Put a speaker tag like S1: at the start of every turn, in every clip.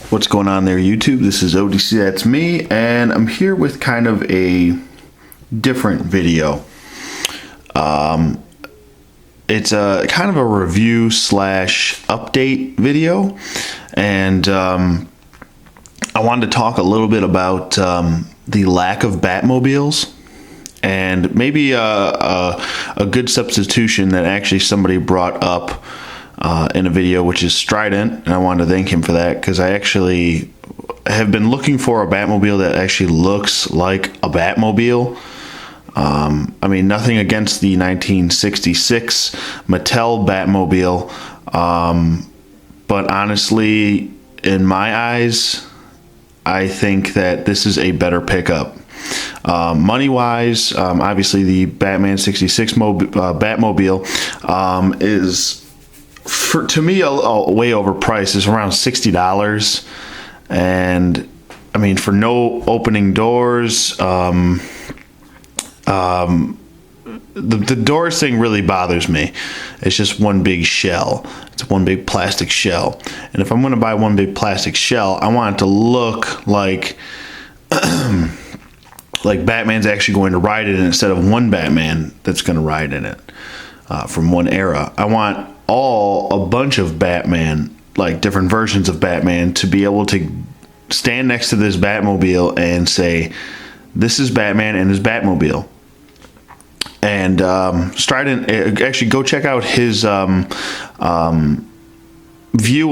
S1: What's going on there, YouTube? This is ODC, that's me, and I'm here with kind of a different video. It's a kind of a review slash update video, and I wanted to talk a little bit about the lack of Batmobiles, and maybe a good substitution that actually somebody brought up in a video, which is Strident, and I wanted to thank him for that, because I actually have been looking for a Batmobile that actually looks like a Batmobile. I mean, nothing against the 1966 Mattel Batmobile, but honestly, in my eyes, I think that this is a better pickup. Money-wise, obviously the Batman 66 Batmobile is, to me, a way overpriced. It's around $60, and I mean, for no opening doors, the doors thing really bothers me. It's just one big shell. It's one big plastic shell, and if I'm going to buy one big plastic shell, I want it to look like like Batman's actually going to ride in it instead of one Batman that's going to ride in it from one era. I want a bunch of Batman, like different versions of Batman, to be able to stand next to this Batmobile and say, this is Batman and his Batmobile. And Strident, actually go check out his view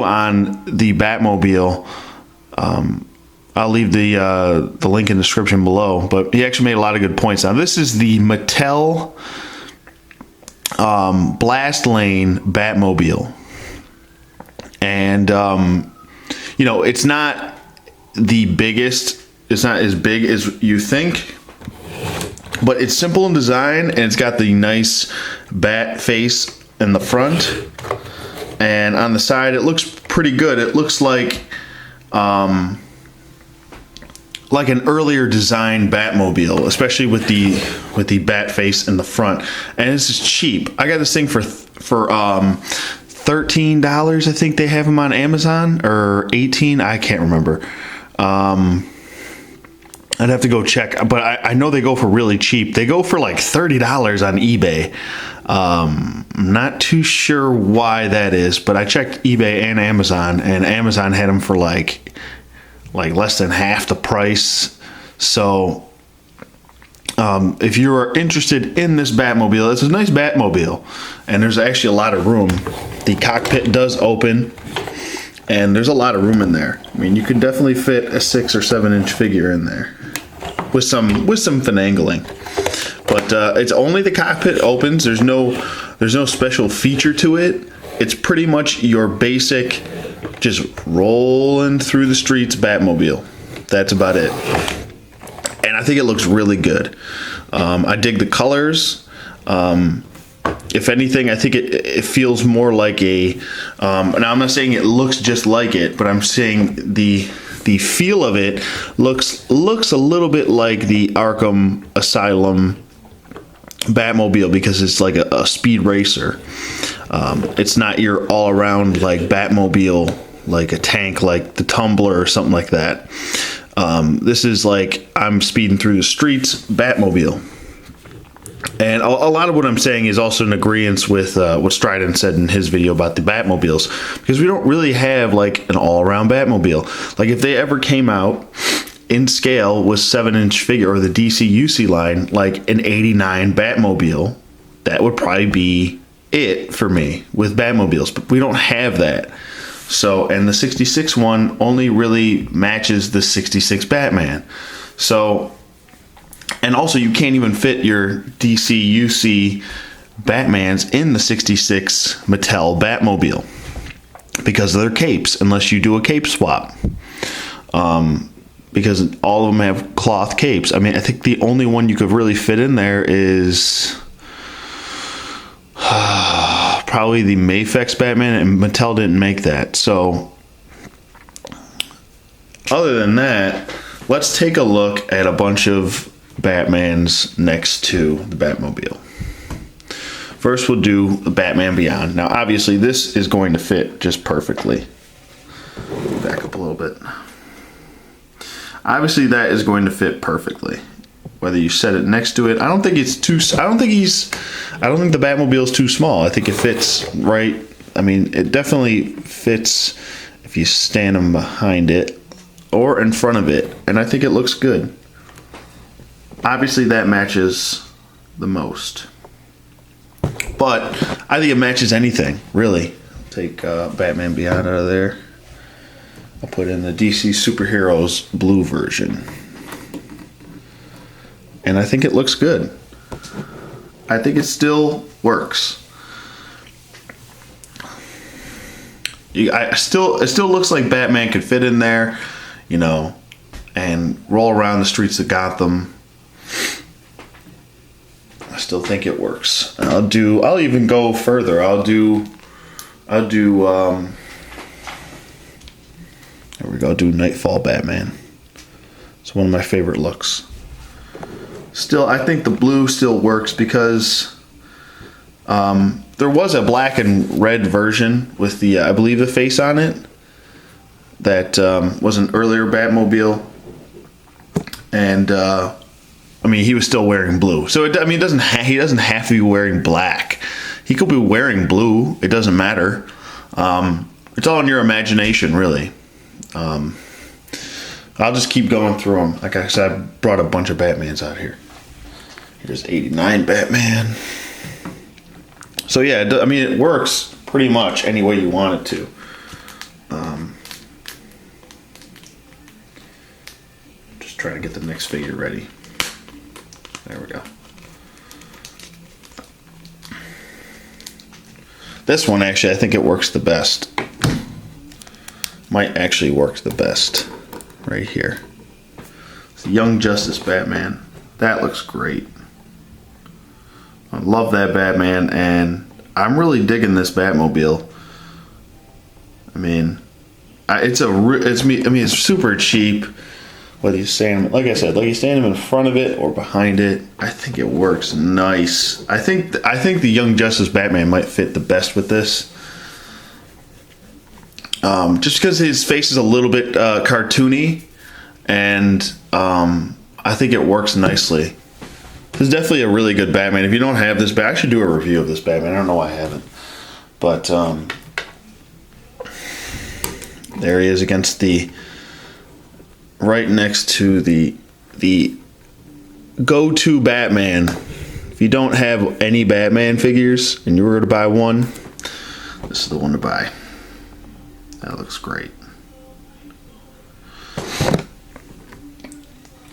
S1: on the Batmobile. I'll leave the link in the description below, but he actually made a lot of good points. Now, this is the Mattel Blast Lane Batmobile, and you know, it's not the biggest, it's not as big as you think, but it's simple in design, and it's got the nice bat face in the front, and on the side it looks pretty good. It looks like an earlier design Batmobile, especially with the bat face in the front. And this is cheap. I got this thing for $13. I think they have them on Amazon, or $18. I can't remember. I'd have to go check, but I know they go for really cheap. They go for like $30 on eBay. I'm not too sure why that is, but I checked eBay and Amazon had them for like less than half the price. So if you are interested in this Batmobile, it's a nice Batmobile, and there's actually a lot of room. The cockpit does open, and there's a lot of room in there. I mean, you could definitely fit a 6 or 7 inch figure in there with some finagling. But it's only the cockpit opens. There's no special feature to it. It's pretty much your basic, just rolling through the streets Batmobile. That's about it. And I think it looks really good. I dig the colors. If anything, I think it feels more like a, now I'm not saying it looks just like it, but I'm saying the feel of it looks a little bit like the Arkham Asylum Batmobile, because it's like a speed racer. It's not your all around like Batmobile, like a tank, like the Tumbler or something like that. This is like, I'm speeding through the streets Batmobile. And a lot of what I'm saying is also in agreement with what Strident said in his video about the Batmobiles, because we don't really have like an all-around Batmobile. Like, if they ever came out in scale with 7-inch figure, or the DC-UC line, like an 89 Batmobile, that would probably be it for me with Batmobiles. But we don't have that. So, and the 66 one only really matches the 66 Batman. So, and also, you can't even fit your DC-UC Batmans in the 66 Mattel Batmobile because of their capes, unless you do a cape swap. Because all of them have cloth capes. I mean, I think the only one you could really fit in there is probably the Mafex Batman, and Mattel didn't make that. So, other than that, let's take a look at a bunch of Batmans next to the Batmobile. First, we'll do Batman Beyond. Now, obviously, this is going to fit just perfectly. Back up a little bit. Obviously, that is going to fit perfectly. Whether you set it next to it, I don't think it's too. I don't think the Batmobile is too small. I think it fits right. I mean, it definitely fits if you stand them behind it or in front of it, and I think it looks good. Obviously, that matches the most, but I think it matches anything really. Take Batman Beyond out of there. I'll put in the DC Superheroes blue version. And I think it looks good. I think it still works. It still looks like Batman could fit in there, you know, and roll around the streets of Gotham. I still think it works. And I'll even go further. I'll do there we go, do Nightfall Batman. It's one of my favorite looks. Still, I think the blue still works because there was a black and red version with the, I believe, the face on it. That was an earlier Batmobile. And, I mean, he was still wearing blue. So, he doesn't have to be wearing black. He could be wearing blue. It doesn't matter. It's all in your imagination, really. I'll just keep going through them. Like I said, I brought a bunch of Batmans out here. Here's 89 Batman. So yeah, I mean, it works pretty much any way you want it to. Just trying to get the next figure ready. There we go. This one, actually, I think it works the best. Might actually work the best. Right here. It's the Young Justice Batman. That looks great. I love that Batman, and I'm really digging this Batmobile. I mean, it's super cheap. Whether you stand, like I said, you stand him in front of it or behind it, I think it works nice. I think the Young Justice Batman might fit the best with this. Just because his face is a little bit cartoony, and I think it works nicely. This is definitely a really good Batman. If you don't have this, I should do a review of this Batman. I don't know why I haven't. But there he is against right next to the go-to Batman. If you don't have any Batman figures and you were to buy one, this is the one to buy. That looks great.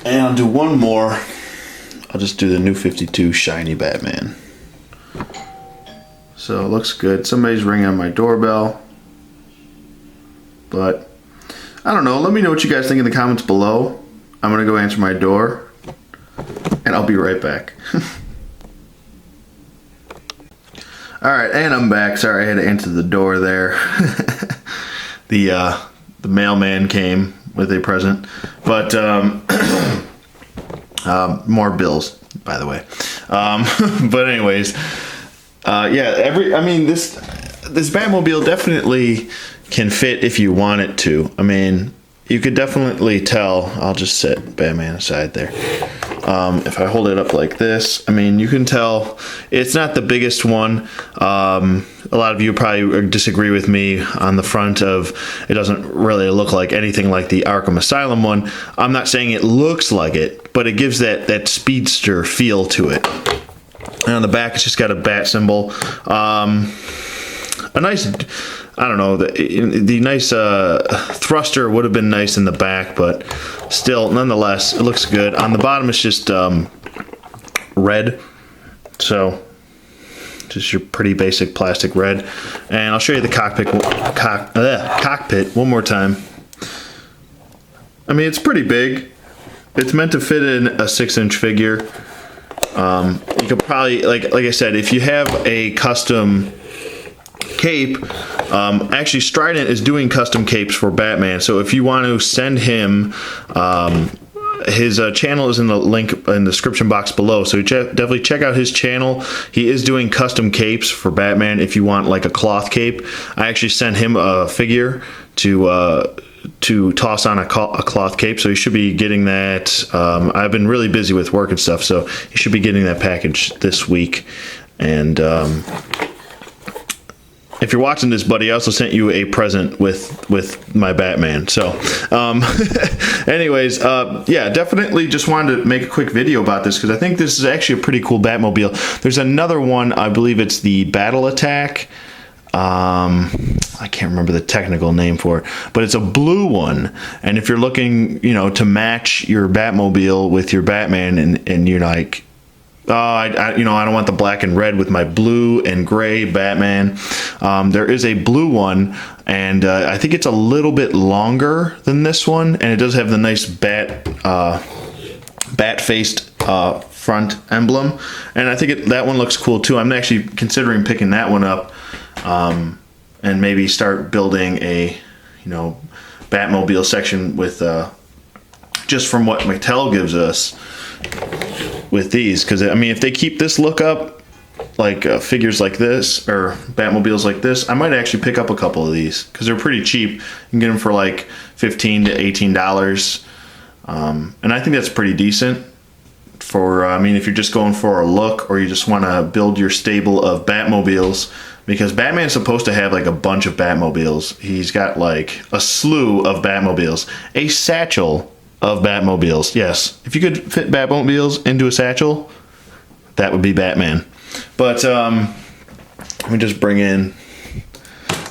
S1: And I'll do one more. I'll just do the new 52 shiny Batman. So it looks good. Somebody's ringing on my doorbell. But I don't know. Let me know what you guys think in the comments below. I'm going to go answer my door. And I'll be right back. Alright, and I'm back. Sorry, I had to answer the door there. The mailman came with a present. But more bills, by the way. But anyways, this Batmobile definitely can fit if you want it to. I mean, you could definitely tell. I'll just set Batman aside there. If I hold it up like this, I mean, you can tell it's not the biggest one. A lot of you probably disagree with me on the front of it doesn't really look like anything like the Arkham Asylum one. I'm not saying it looks like it, but it gives that speedster feel to it. And on the back, it's just got a bat symbol. A nice, I don't know, the nice thruster would have been nice in the back, but still, nonetheless, it looks good. On the bottom, it's just red, so just your pretty basic plastic red. And I'll show you the cockpit one more time. I mean, it's pretty big. It's meant to fit in a 6-inch figure. You could probably, like I said, if you have a custom cape, actually Strident is doing custom capes for Batman, so if you want to send him, his channel is in the link in the description box below, so definitely check out his channel. He is doing custom capes for Batman if you want like a cloth cape. I actually sent him a figure to to toss on a cloth cape, so you should be getting that. I've been really busy with work and stuff, so you should be getting that package this week. And if you're watching this, buddy, I also sent you a present with my Batman. So anyways, yeah, definitely just wanted to make a quick video about this because I think this is actually a pretty cool Batmobile. There's another one, I believe it's the Battle Attack. I can't remember the technical name for it, but it's a blue one. And if you're looking, you know, to match your Batmobile with your Batman, and you're like, oh, I don't want the black and red with my blue and gray Batman. There is a blue one, and I think it's a little bit longer than this one, and it does have the nice bat-faced front emblem, and I think that one looks cool too. I'm actually considering picking that one up, and maybe start building a, you know, Batmobile section with just from what Mattel gives us with these, because I mean, if they keep this look up, like figures like this or Batmobiles like this, I might actually pick up a couple of these because they're pretty cheap. You can get them for like $15 to $18, and I think that's pretty decent for, I mean, if you're just going for a look or you just want to build your stable of Batmobiles, because Batman's supposed to have like a bunch of Batmobiles. He's got like a slew of Batmobiles, a satchel of Batmobiles. Yes, if you could fit Batmobiles into a satchel, that would be Batman. But let me just bring in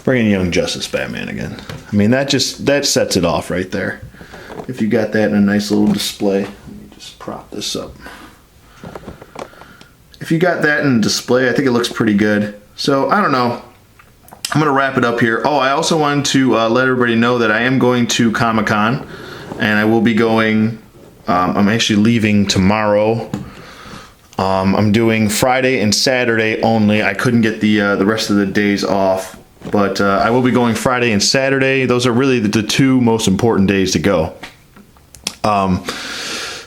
S1: Young Justice Batman again. I mean, that sets it off right there. If you got that in a nice little display, let me just prop this up. If you got that in display, I think it looks pretty good. So I don't know. I'm gonna wrap it up here. Oh, I also wanted to let everybody know that I am going to Comic-Con, and I will be going. I'm actually leaving tomorrow. I'm doing Friday and Saturday only. I couldn't get the rest of the days off, but I will be going Friday and Saturday. Those are really the two most important days to go.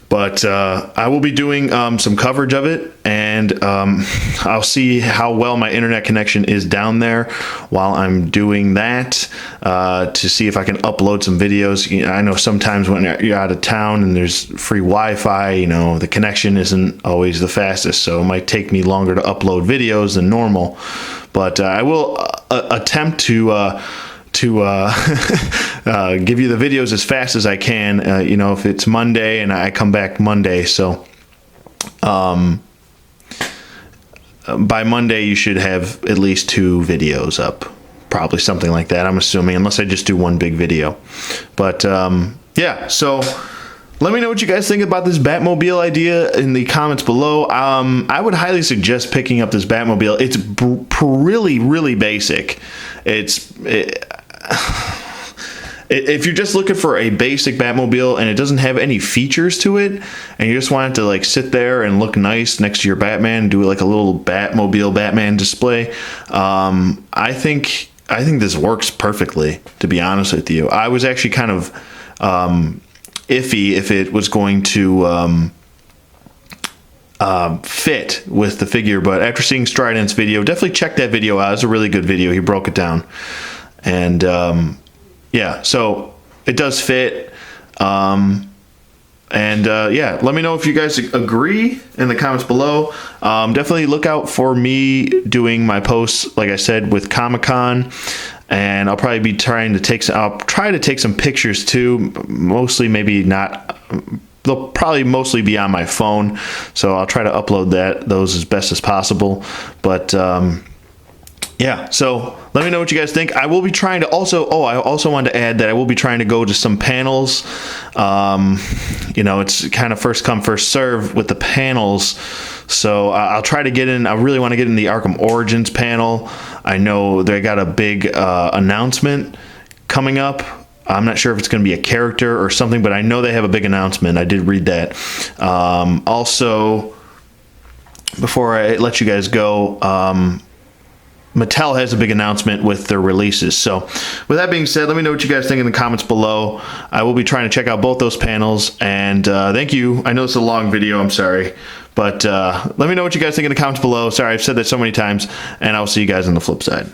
S1: But I will be doing some coverage of it, and I'll see how well my internet connection is down there while I'm doing that, to see if I can upload some videos. You know, I know sometimes when you're out of town and there's free Wi-Fi, you know, the connection isn't always the fastest, so it might take me longer to upload videos than normal. But I will attempt to give you the videos as fast as I can, you know, if it's Monday and I come back Monday. So by Monday you should have at least 2 videos up, probably something like that, I'm assuming, unless I just do one big video. But yeah, so let me know what you guys think about this Batmobile idea in the comments below. I would highly suggest picking up this Batmobile. It's really, really basic. If you're just looking for a basic Batmobile and it doesn't have any features to it, and you just want it to like sit there and look nice next to your Batman and do like a little Batmobile Batman display, I think this works perfectly, to be honest with you. I was actually kind of iffy if it was going to fit with the figure, but after seeing Strident's video, definitely check that video out. It's a really good video. He broke it down. And yeah, so it does fit. Yeah, let me know if you guys agree in the comments below. Definitely look out for me doing my posts, like I said, with Comic-Con, and I'll probably be trying to take some pictures too. Mostly, maybe not. They'll probably mostly be on my phone, so I'll try to upload those as best as possible. But yeah, so let me know what you guys think. I will be trying to also, I also wanted to add that I will be trying to go to some panels. You know, it's kind of first come, first serve with the panels. So I'll try to get in. I really want to get in the Arkham Origins panel. I know they got a big announcement coming up. I'm not sure if it's going to be a character or something, but I know they have a big announcement. I did read that. Also, before I let you guys go, Mattel has a big announcement with their releases. So with that being said, let me know what you guys think in the comments below. I will be trying to check out both those panels, and thank you. I know it's a long video, I'm sorry, but let me know what you guys think in the comments below. Sorry, I've said that so many times, and I'll see you guys on the flip side.